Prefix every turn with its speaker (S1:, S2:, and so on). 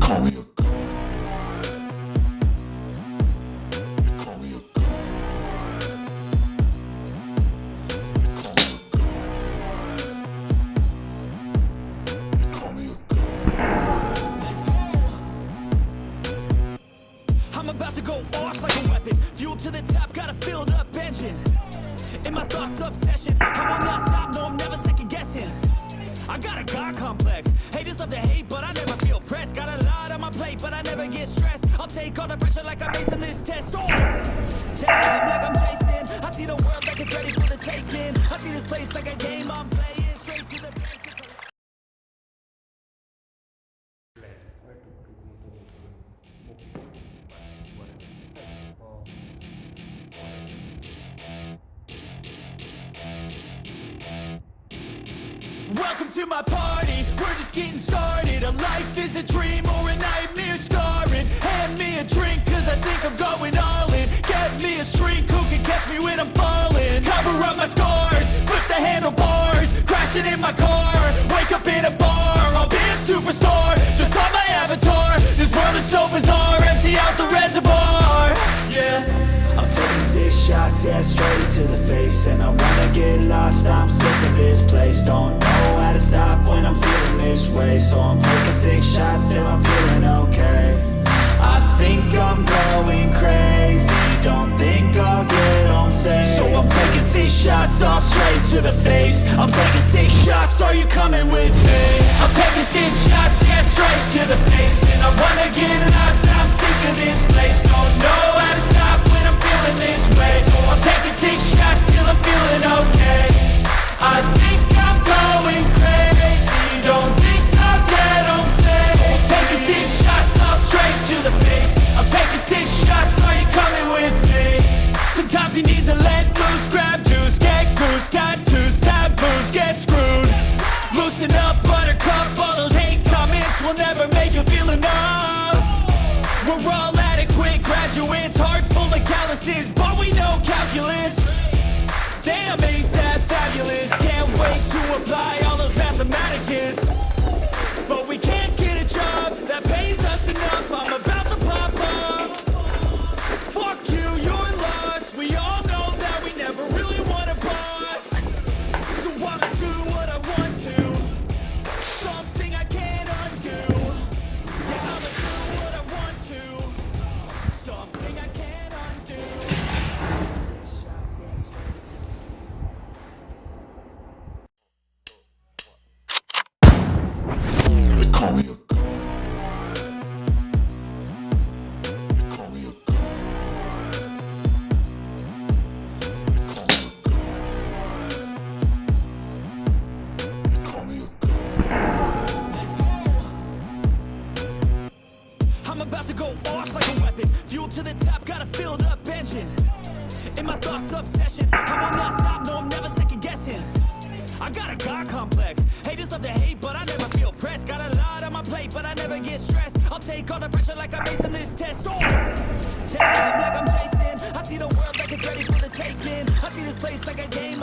S1: call me a god. They call me a god. They call me a god. They call me a god.
S2: Let's go. I'm about to go off like a weapon. Fuel to the top, got a filled up engine. In my thoughts, obsession. I will not stop, no, I'm never second guessing. I got a God complex. Haters love to hate, but I never feel pressed. Got a lot on my plate, but I never get stressed. I'll take all the pressure like I'm acing this test. Oh, tear up like I'm Jason. I see the world like it's ready for the taking. I see this place like a game I'm playing. Straight to the bank. Welcome to my party, we're just getting started. A life is a dream or a nightmare scarring. Hand me a drink cause I think I'm going all in. Get me a shrink who can catch me when I'm falling. Cover up my scars, flip the handlebars. Crashing in my car, wake up in a bar. I'll be a superstar, just on my avatar. This world is so bizarre, empty out the reservoir. Yeah, I'm taking 6 shots, yeah, straight to the face. And I wanna get lost, I'm sick of this place. Don't know how to stop when I'm feeling this way. So I'm taking 6 shots till I'm feeling okay. I think I'm going crazy, don't think I'll get home safe. So I'm taking 6 shots, all straight to the face. I'm taking 6 shots, are you coming with me? I'm taking 6 shots, yeah, straight to the face. And I wanna get lost, I'm sick of this place. Don't know how to stop when I'm feeling this way. So I'm taking 6 shots till I'm feeling okay. I think I'm going crazy, don't think I'll get home safe. So I'm taking 6 shots, all straight to the face. I'm taking 6 shots, are you coming with me? Sometimes you need to let loose, grab juice, get goose, tattoos, taboos, get screwed. Loosen up, buttercup, all those hate comments will never make you feel enough. We're all adequate graduates, heart full of calluses, but we know calculus. Damn, ain't that fabulous? Can't wait to apply all those mathematicus. But we can't get a job that pays us enough. I'm about to pop up. Fuck you, you're lost. We all know that we never really want a boss. So I'ma do what I want to. Something I can't undo. Yeah, I'ma do what I want to. Something I can't undo. 6 shots, yeah, straight to the face.
S1: They call me a god. They call me a god. They call me a god. They call me a god.
S2: Let's go. I'm about to go off like a weapon. Fuel to the top, got a filled up engine. In my thoughts, obsession. I will not stop, no, I'm never second guessing. I got a God complex. Haters love to hate, but I never feel pressed. Got a lot on my plate, but I never get stressed. I'll take all the pressure like I'm acing this test. Oh, tear up like I'm Jason. I see the world like it's ready for the taking. I see this place like a game